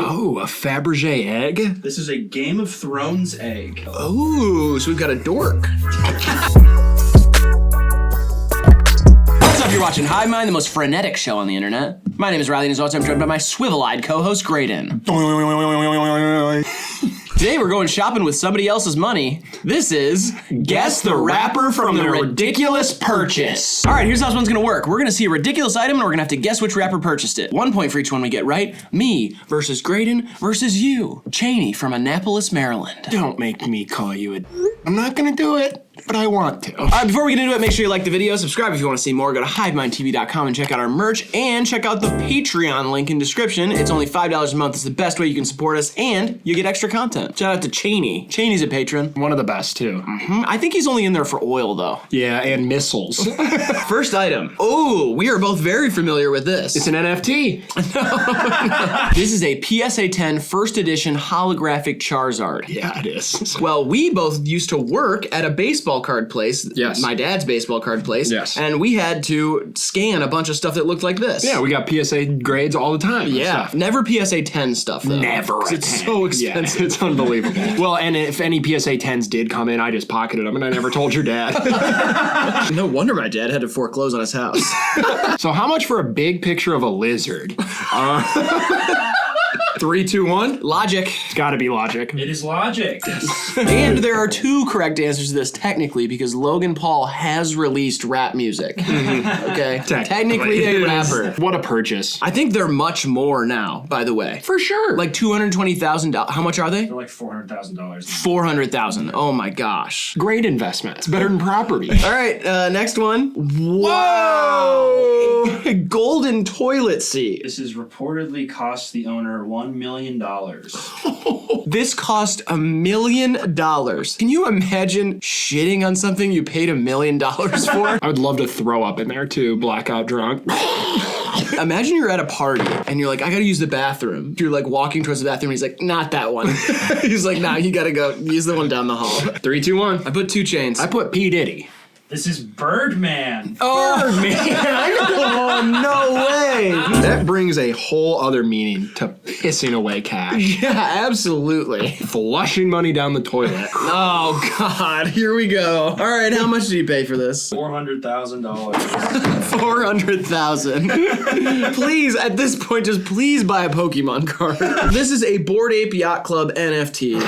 Oh, a Fabergé egg? This is a Game of Thrones egg. Oh, so we've got a dork. What's up, you're watching HIVEMIND, the most frenetic show on the internet. My name is Riley, and as always, I'm joined by my swivel-eyed co-host, Graydon. Today we're going shopping with somebody else's money. This is Guess the Rapper from the Ridiculous Purchase. All right, here's how this one's gonna work. We're gonna see a ridiculous item and we're gonna have to guess which rapper purchased it. 1 point for each one we get right. Me versus Graydon versus you, Cheney from Annapolis, Maryland. Don't make me call you a... I'm not gonna do it, but I want to. All right, before we get into it, make sure you like the video, subscribe if you want to see more, go to HIVEMINDTV.com and check out our merch, and check out the Patreon link in description. It's only $5 a month. It's the best way you can support us, and you get extra content. Shout out to Cheney. Cheney's a patron. One of the best, too. I think he's only in there for oil, though. Yeah, and missiles. First item. Oh, we are both very familiar with this. It's an NFT. This is a PSA 10 first edition holographic Charizard. Yeah, it is. Well, we both used to work at a baseball card place. Yes. My dad's baseball card place. Yes. And we had to scan a bunch of stuff that looked like this. Yeah, we got PSA grades all the time. Yeah. Never PSA 10 stuff, though. Never. It's so expensive. Yeah, it's unbelievable. Well, and if any PSA 10s did come in, I just pocketed them and I never told your dad. No wonder my dad had to foreclose on his house. So how much for a big picture of a lizard? 3, 2, 1? Logic. It's gotta be logic. It is logic. And there are 2 correct answers to this technically because Logan Paul has released rap music. Okay? Technically a rapper. What a purchase. I think they're much more now, by the way. For sure. Like $220,000. How much are they? They're like $400,000. $400,000. Oh my gosh. Great investment. It's better than property. All right, next one. Whoa! Golden toilet seat. This has reportedly cost the owner $1 million. This cost $1 million. Can you imagine shitting on something you paid $1 million for? I would love to throw up in there too, blackout drunk. Imagine you're at a party and you're like, I gotta use the bathroom. You're like walking towards the bathroom. He's like, not that one. He's like, nah, you gotta go use the one down the hall. 3, 2, 1. I put 2 chains. I put P. Diddy. This is Birdman. Oh, oh, no way. That brings a whole other meaning to pissing away cash. Yeah, absolutely. Flushing money down the toilet. Oh, God. Here we go. All right, how much did you pay for this? $400,000. $400,000. Please, at this point, just please buy a Pokemon card. This is a Bored Ape Yacht Club NFT.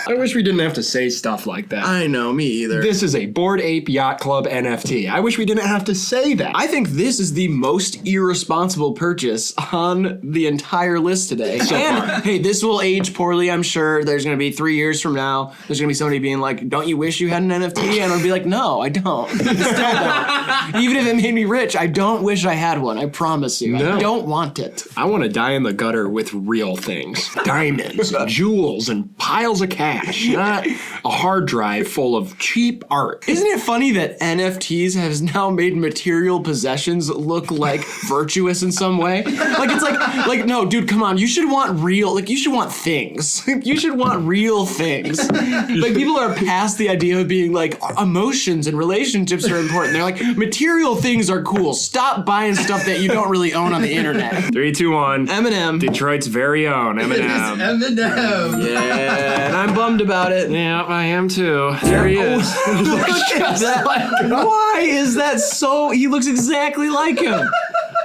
I wish we didn't have to say stuff like that. I know, me either. This is a Bored Ape Yacht Club NFT. I wish we didn't have to say that. I think this is the most irresponsible purchase on the entire list today. And, hey, this will age poorly, I'm sure. There's going to be 3 years from now, there's going to be somebody being like, don't you wish you had an NFT? And I'll be like, no, I don't. Still don't. Even if it made me rich, I don't wish I had one. I promise you. No. I don't want it. I want to die in the gutter with real things. Diamonds, jewels, and piles of cash. Not a hard drive full of cheap art. Isn't it funny that NFTs has now made material possessions look like virtuous in some way? Like it's like no, dude, come on. You should want real, like you should want things. You should want real things. Like people are past the idea of being like emotions and relationships are important. They're like material things are cool. Stop buying stuff that you don't really own on the internet. 3, 2, 1. Eminem. Detroit's very own Eminem. Eminem. Yeah, and I'm bummed about it. Yeah, I am too. There he is. Look at that. Why is that so? He looks exactly like him.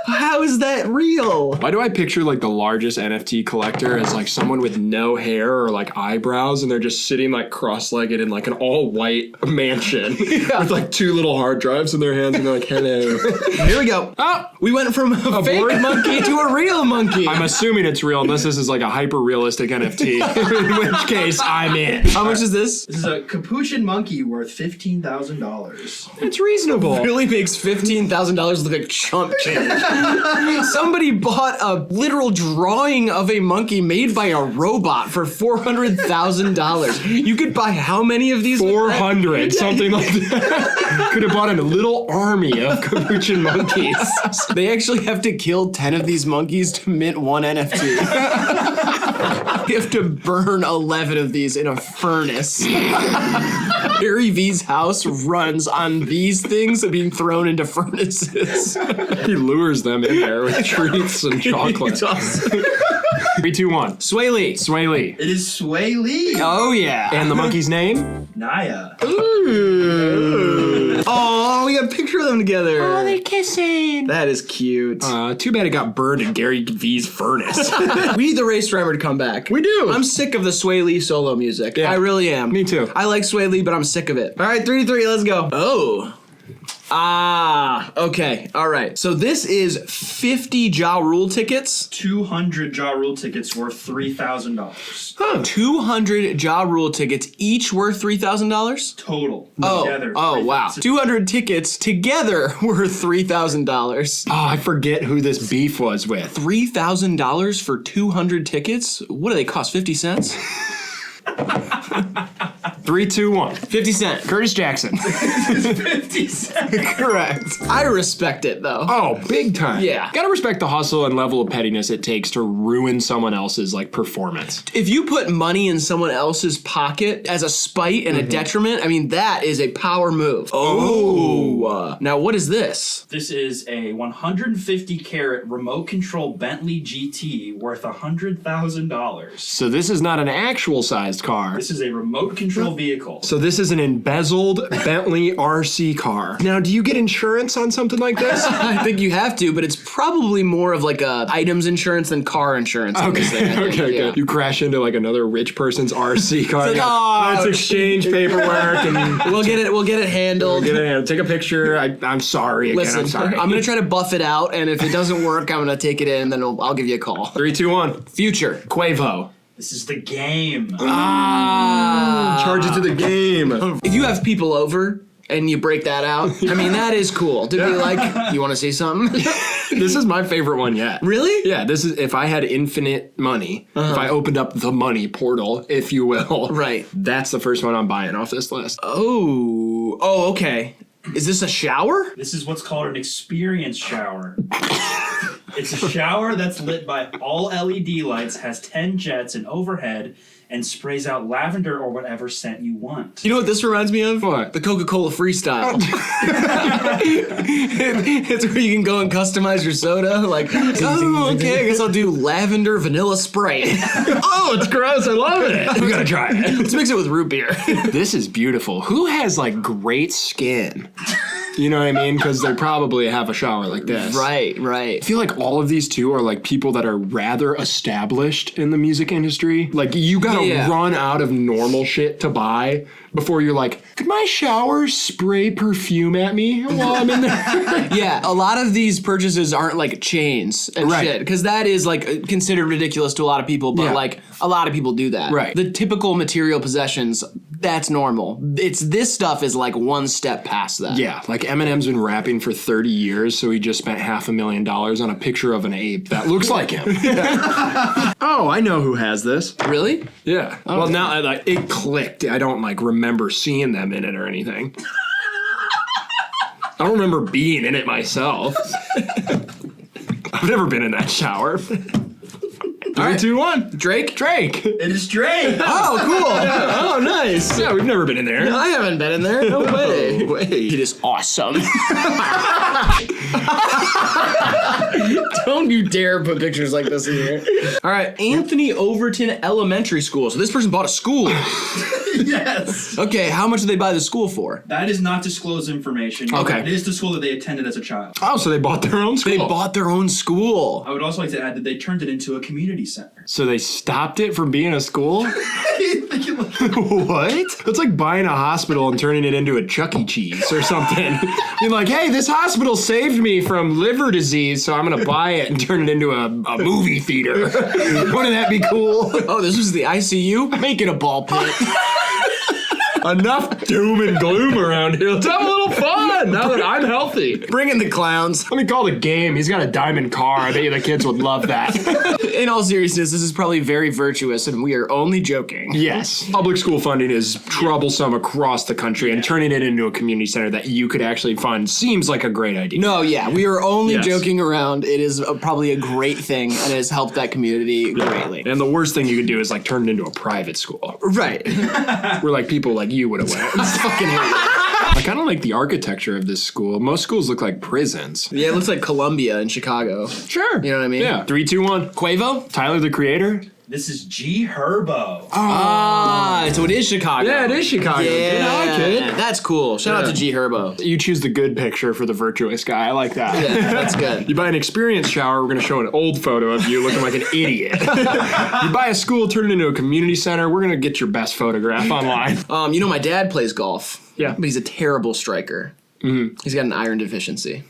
How is that real? Why do I picture like the largest NFT collector as like someone with no hair or like eyebrows and they're just sitting like cross-legged in like an all-white mansion with like 2 little hard drives in their hands and they're like, hello. Here we go. Oh, we went from a fake bored monkey to a real monkey. I'm assuming it's real unless this is like a hyper-realistic NFT, in which case I'm in. How much is this? This is a capuchin monkey worth $15,000. It's reasonable. Really makes $15,000 look like chump change. Somebody bought a literal drawing of a monkey made by a robot for $400,000. You could buy how many of these? 400, something like that. Could have bought a little army of capuchin monkeys. They actually have to kill 10 of these monkeys to mint 1 NFT. You have to burn 11 of these in a furnace. Gary V's house runs on these things being thrown into furnaces. He lures them in there with treats and chocolate. 3, 2, 1. Sway Lee. Sway Lee. It is Sway Lee. Oh, yeah. And the monkey's name? Naya. Ooh. Oh, we got a picture of them together. Oh, they're kissing. That is cute. Too bad it got burned in Gary V's furnace. We need the Race Driver to come back. We do. I'm sick of the Sway Lee solo music. Yeah. I really am. Me too. I like Sway Lee, but I'm sick of it. All right, 3 to 3, let's go. Oh. Okay. All right. So this is 50 Ja Rule tickets. 200 Ja Rule tickets worth $3,000. 200 Ja Rule tickets, each worth $3,000? Total. Oh, Together. wow. 200 tickets together worth $3,000. Oh, I forget who this beef was with. $3,000 for 200 tickets? What do they cost, 50 cents? 3, 2, 1. 50 cents. Curtis Jackson. 50 cents. Correct. I respect it, though. Oh, big time. Yeah. Gotta respect the hustle and level of pettiness it takes to ruin someone else's, like, performance. If you put money in someone else's pocket as a spite and a detriment, I mean, that is a power move. Oh. Now, what is this? This is a 150 carat remote control Bentley GT worth $100,000. So this is not an actual sized car. This is a remote control vehicle. So this is an embezzled Bentley RC car. Now, do you get insurance on something like this? I think you have to, but it's probably more of like a items insurance than car insurance. Okay, good. You crash into like another rich person's RC car. It's like, oh, let's exchange paperwork and We'll get it handled. take a picture. I'm sorry again. Listen, I'm sorry. I'm gonna try to buff it out, and if it doesn't work, I'm gonna take it in, then I'll give you a call. 3, 2, 1. Future. Quavo. This is the game. Charge it to the game. If you have people over and you break that out, I mean, that is cool. To be like, you want to see something? This is my favorite one yet. Really? Yeah, this is if I had infinite money, if I opened up the money portal, if you will. Right. That's the first one I'm buying off this list. Oh, okay. Is this a shower? This is what's called an experience shower. It's a shower that's lit by all LED lights, has 10 jets and overhead, and sprays out lavender or whatever scent you want. You know what this reminds me of? What? The Coca-Cola Freestyle. It's where you can go and customize your soda. Like, oh, okay, I guess I'll do lavender vanilla spray. Oh, it's gross. I love it. We gotta try it. Let's mix it with root beer. This is beautiful. Who has like great skin? You know what I mean? Because they probably have a shower like this. Right. I feel like all of these two are like people that are rather established in the music industry. Like you gotta run out of normal shit to buy before you're like, could my shower spray perfume at me while I'm in there? Yeah, a lot of these purchases aren't like chains and shit, because that is like considered ridiculous to a lot of people, but like a lot of people do that. Right. The typical material possessions, that's normal. It's this stuff is like one step past that. Yeah, like Eminem's been rapping for 30 years, so he just spent $500,000 on a picture of an ape that looks like him. Oh, I know who has this. Really? Yeah. Oh. Well, now like it clicked. I don't like remember seeing them in it or anything. I don't remember being in it myself. I've never been in that shower. 3, 2, 1. Drake? It is Drake. Oh, cool. Oh, nice. Yeah, we've never been in there. I haven't been in there. No way. It is awesome. Don't you dare put pictures like this in here. All right, Anthony Overton Elementary School. So this person bought a school. Yes. Okay, how much did they buy the school for? That is not disclosed information. Okay. It is the school that they attended as a child. Oh, so they bought their own school. They bought their own school. I would also like to add that they turned it into a community center. So they stopped it from being a school? What? That's like buying a hospital and turning it into a Chuck E. Cheese or something. You're like, hey, this hospital saved me from liver disease, so I'm going to buy it and turn it into a movie theater. Wouldn't that be cool? Oh, this was the ICU? Make it a ball pit. Enough doom and gloom around here. Let's have a little fun now that I'm healthy. Bring in the clowns. Let me call the game. He's got a diamond car. I bet you the kids would love that. In all seriousness, this is probably very virtuous, and we are only joking. Yes. Public school funding is troublesome across the country, and turning it into a community center that you could actually fund seems like a great idea. No, yeah, we are only Yes. joking around. It is probably a great thing, and it has helped that community greatly. And the worst thing you could do is like turn it into a private school Right. where like people like you would have went. I fucking hate I kind of like the architecture of this school. Most schools look like prisons. Yeah, it looks like Columbia in Chicago. Sure. You know what I mean? Yeah. 3, 2, 1. Quavo? Tyler, the Creator. This is G Herbo. Ah, so it is Chicago. Yeah, it is Chicago. Yeah, Good. that's cool. Shout out to G Herbo. You choose the good picture for the virtuous guy. I like that. Yeah, that's good. You buy an experience shower, we're going to show an old photo of you looking like an idiot. You buy a school, turn it into a community center, we're going to get your best photograph online. You know, my dad plays golf. Yeah. But he's a terrible striker. Mm-hmm. He's got an iron deficiency.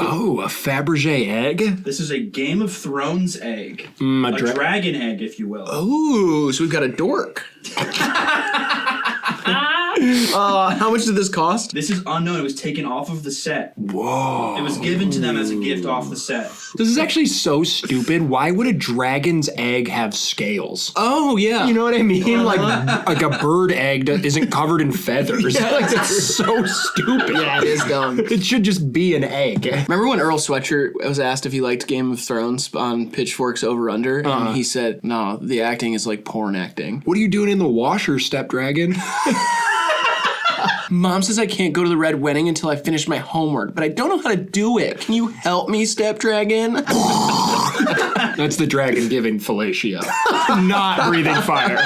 Oh, a Fabergé egg? This is a Game of Thrones egg. A dragon egg, if you will. Ooh, so we've got a dork. How much did this cost? This is unknown. It was taken off of the set. Whoa. It was given to them as a gift off the set. This is actually so stupid. Why would a dragon's egg have scales? Oh, yeah. You know what I mean? Like a bird egg isn't covered in feathers. Yeah, like, that's so stupid. Yeah, it is dumb. It should just be an egg. Remember when Earl Sweatshirt was asked if he liked Game of Thrones on Pitchfork's Over Under? And he said, no, the acting is like porn acting. What are you doing in the washer, Stepdragon? Mom says I can't go to the Red Wedding until I finish my homework, but I don't know how to do it. Can you help me, Stepdragon? That's the dragon giving fellatio. Not breathing fire.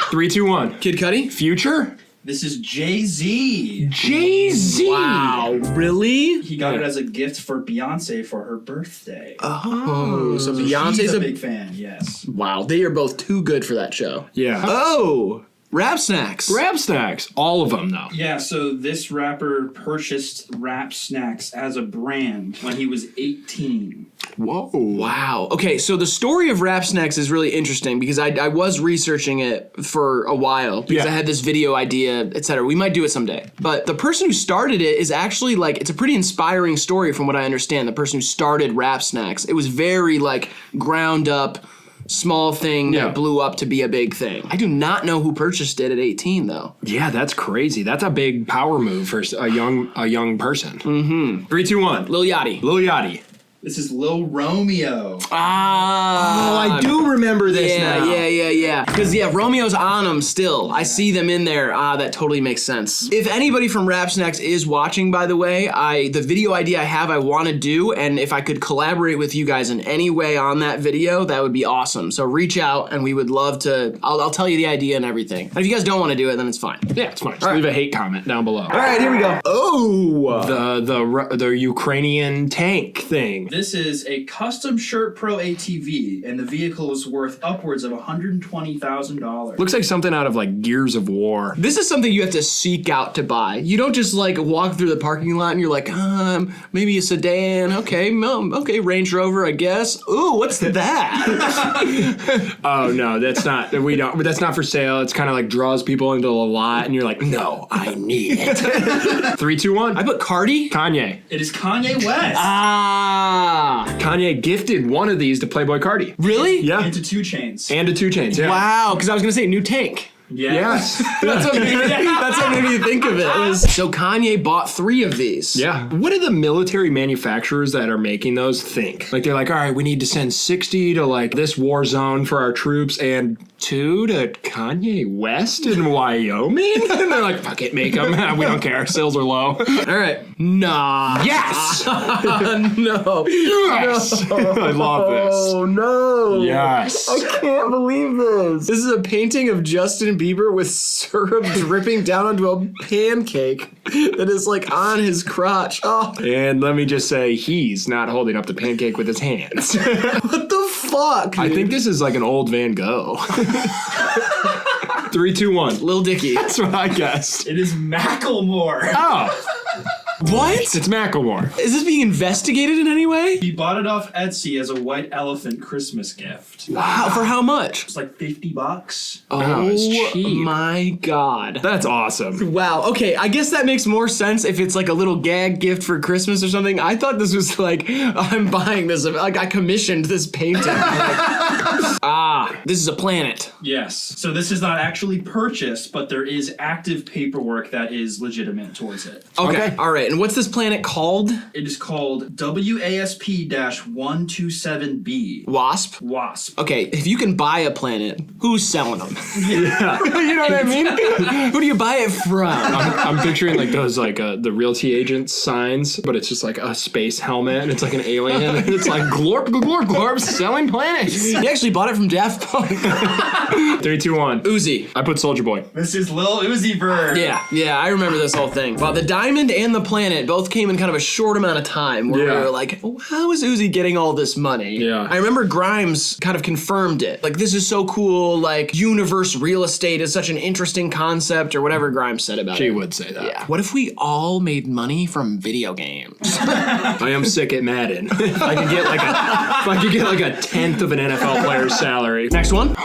3, 2, 1. Kid Cudi? Future? This is Jay-Z. Jay-Z. Wow, really? He got it as a gift for Beyonce for her birthday. Oh, so She's Beyonce's a big fan, yes. Wow, they are both too good for that show. Yeah. Oh, Rap Snacks. Rap Snacks. All of them, though. Yeah, so this rapper purchased Rap Snacks as a brand when he was 18. Whoa. Wow. Okay, so the story of Rap Snacks is really interesting because I was researching it for a while because I had this video idea, etc. We might do it someday. But the person who started it is actually like, it's a pretty inspiring story from what I understand. The person who started Rap Snacks. It was very like ground up, small thing that blew up to be a big thing. I do not know who purchased it at 18 though. Yeah, that's crazy. That's a big power move for a young person. Mm-hmm. 3, 2, 1. Lil Yachty. Lil Yachty. This is Lil Romeo. Ah. Oh, I do remember this now. Yeah. Because, Romeo's on them still. I see them in there. That totally makes sense. If anybody from Rap Snacks is watching, by the way, the video idea I want to do, and if I could collaborate with you guys in any way on that video, that would be awesome. So reach out, and we would love to, I'll tell you the idea and everything. And if you guys don't want to do it, then it's fine. Yeah, it's fine. Just leave a hate comment down below. All right, here we go. Oh! The Ukrainian tank thing. This is a custom Shirt Pro ATV, and the vehicle is worth upwards of $120,000. Looks like something out of like Gears of War. This is something you have to seek out to buy. You don't just like walk through the parking lot and you're like, maybe a sedan. Okay, Range Rover, I guess. Ooh, what's that? Oh no, that's not. But that's not for sale. It's kind of like draws people into the lot, and you're like, no, I need it. 3, 2, 1. I put Cardi. Kanye. It is Kanye West. Kanye gifted one of these to Playboy Cardi. Really? Yeah. Into 2 Chainz. And to 2 Chainz. Yeah. Wow, because I was gonna say new tank. Yeah. Yes. That's what made me think of it. So Kanye bought 3 of these. Yeah. What do the military manufacturers that are making those think? Like they're like, all right, we need to send 60 to like this war zone for our troops and 2 to Kanye West in Wyoming? And they're like, fuck it, make them. We don't care. Sales are low. All right. Nah. Yes. No. Yes. I love this. Oh no. Yes. I can't believe this. This is a painting of Justin Bieber with syrup dripping down onto a pancake that is like on his crotch. Oh. And let me just say, he's not holding up the pancake with his hands. What the fuck? I think this is like an old Van Gogh. 3, 2, 1. Lil Dicky. That's what I guessed. It is Macklemore. Oh, What? it's Macklemore. Is this being investigated in any way? He bought it off Etsy as a white elephant Christmas gift. Wow. For how much? It's like $50. Oh, it's cheap. My God. That's awesome. Wow. Okay, I guess that makes more sense if it's like a little gag gift for Christmas or something. I thought this was like, I'm buying this. Like, I commissioned this painting. Like, This is a planet. Yes. So this is not actually purchased, but there is active paperwork that is legitimate towards it. Okay. All right. And what's this planet called? It is called WASP-127b. Wasp? WASP. Okay, if you can buy a planet, who's selling them? Yeah. You know what I mean? Who do you buy it from? I'm picturing like those the realty agent signs, but it's just like a space helmet and it's like an alien and it's like glorp, glorp, glorp, selling planets. You actually bought it from Daft Punk. 3, 2, 1. Uzi. I put Soldier Boy. This is Lil Uzi Vert. Yeah, I remember this whole thing. Well, the diamond and the planet both came in kind of a short amount of time where we Yeah. were like, oh, how is Uzi getting all this money? Yeah. I remember Grimes kind of confirmed it. Like, this is so cool, like, universe real estate is such an interesting concept, or whatever Grimes said about it. She would say that. Yeah. What if we all made money from video games? I am sick at Madden. If I could get like a tenth of an NFL player's salary. Next one.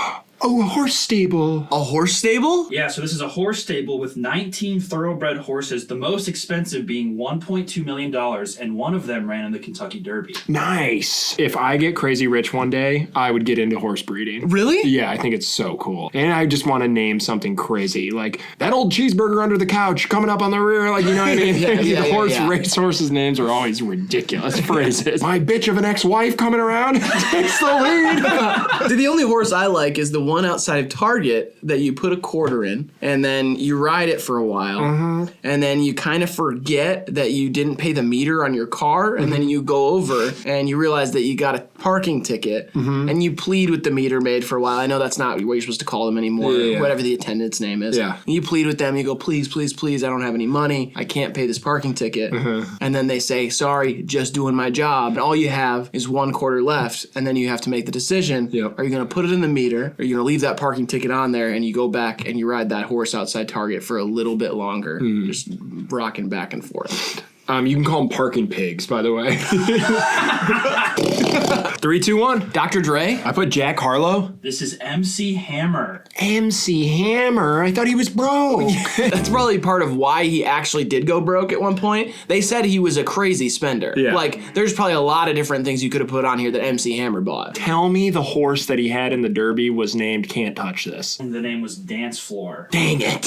Oh, a horse stable. A horse stable? Yeah, so this is a horse stable with 19 thoroughbred horses, the most expensive being $1.2 million, and one of them ran in the Kentucky Derby. Nice. If I get crazy rich one day, I would get into horse breeding. Really? Yeah, I think it's so cool. And I just want to name something crazy, like that old cheeseburger under the couch coming up on the rear, like, you know what I mean? Yeah. Racehorses' names are always ridiculous phrases. My bitch of an ex-wife coming around takes the lead. The only horse I like is the one outside of Target that you put a quarter in, and then you ride it for a while, and then you kind of forget that you didn't pay the meter on your car, and then you go over and you realize that you got a parking ticket, and you plead with the meter maid for a while. I know that's not what you're supposed to call them anymore, whatever the attendant's name is. Yeah. And you plead with them, you go, please, please, please, I don't have any money, I can't pay this parking ticket. And then they say, sorry, just doing my job. And all you have is 1 quarter left, and then you have to make the decision. Yep. Are you going to put it in the meter, or are you going to leave that parking ticket on there, and you go back and you ride that horse outside Target for a little bit longer, just rocking back and forth. You can call them parking pigs, by the way. 3, 2, 1. Dr. Dre? I put Jack Harlow. This is MC Hammer. MC Hammer. I thought he was broke. That's probably part of why he actually did go broke at one point. They said he was a crazy spender. Yeah. Like, there's probably a lot of different things you could have put on here that MC Hammer bought. Tell me the horse that he had in the Derby was named Can't Touch This. And the name was Dance Floor. Dang it.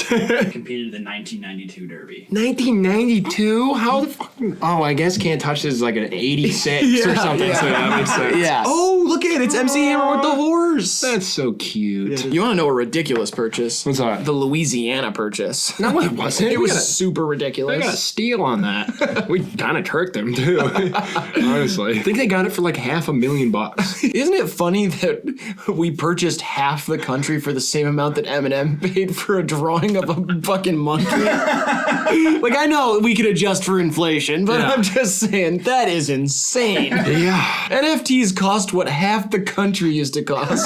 Competed in the 1992 Derby. 1992? How the fuck? Oh, I guess Can't Touch This is like an 86 or something, so that makes sense. Yeah. Oh, look at it. It's MC Hammer with the horse. That's so cute. You want to know a ridiculous purchase? What's that? The Louisiana purchase. No, it wasn't. It We was got a- super ridiculous. They got a steal on that. We kind of tricked them, too. Honestly. I think they got it for like $500,000. Isn't it funny that we purchased half the country for the same amount that Eminem paid for a drawing of a fucking monkey? Like, I know we could adjust for inflation, but Yeah. I'm just saying, that is insane. Yeah. NFTs cost what half the country used to cost.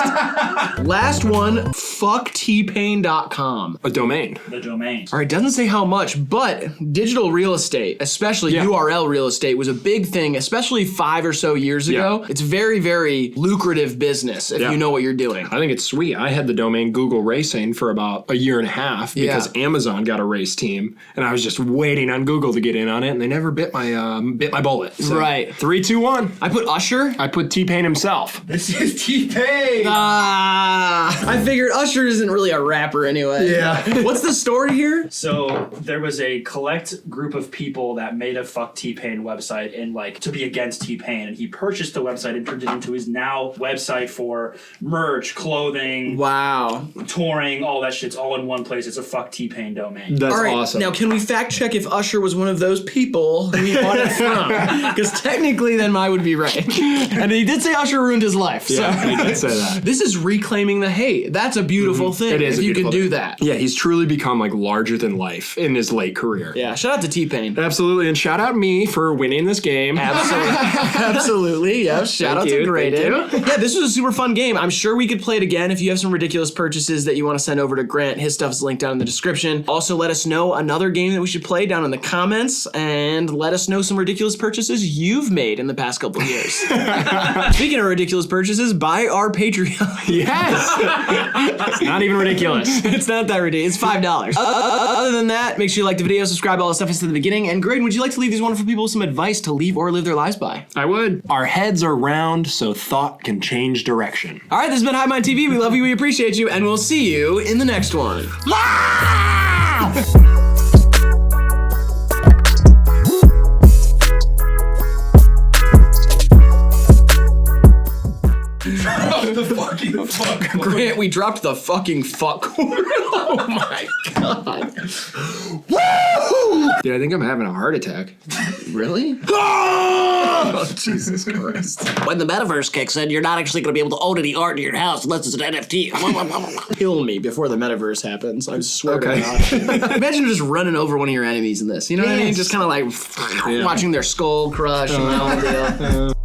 Last one, fucktpain.com. A domain. The domain. All right, doesn't say how much, but digital real estate, especially Yeah. URL real estate, was a big thing, especially 5 or so years ago. Yeah. It's very, very lucrative business if Yeah. you know what you're doing. I think it's sweet. I had the domain Google Racing for about a year and a half because Amazon got a race team, and I was just waiting on Google to get in on it, and they never bit my bullet. So, Right. 3, 2, 1. I put Usher. I put T-Pain himself. This is T-Pain. I figured Usher isn't really a rapper anyway. Yeah. What's the story here? So there was a collect group of people that made a Fuck T-Pain website and like to be against T-Pain, and he purchased the website and turned it into his now website for merch, clothing, Wow. touring, all that shit's all in one place. It's a Fuck T-Pain domain. That's All right, awesome. now can we fact check if Usher was one of those people who he bought it from? Because technically then I would be right. And he did say Usher ruined his life. So. Yeah, he did say that. This is reclaiming the hate. That's a beautiful thing. It is if a you can beautiful do thing. that. Yeah, he's truly become like larger than life in his late career. Yeah, shout out to T-Pain. Absolutely, and shout out me for winning this game. Absolutely. Absolutely. Yeah. Shout out to you, Graydon. thank Yeah, this was a super fun game. I'm sure we could play it again. If you have some ridiculous purchases that you want to send over to Grant, his stuff is linked down in the description. Also, let us know another game that we should play down in the comments, and let us know some ridiculous purchases you've made in the past couple of years. Speaking of ridiculous purchases, buy our Patreon. Yes! It's not even ridiculous. It's not that ridiculous. It's $5. Other than that, make sure you like the video, subscribe, all the stuff I said at the beginning. And Graydon, would you like to leave these wonderful people with some advice to leave or live their lives by? I would. Our heads are round, so thought can change direction. All right, this has been HIVEMIND TV. We love you, we appreciate you, and we'll see you in the next one. The fucking fuck. Grant, we dropped the fucking fuck. Oh my god. Woo! Dude, I think I'm having a heart attack. Really? Oh, Jesus Christ. When the metaverse kicks in, you're not actually going to be able to own any art in your house unless it's an NFT. Kill me before the metaverse happens. I swear to God. Imagine just running over one of your enemies in this. You know what I mean? Just kind of like watching their skull crush and all the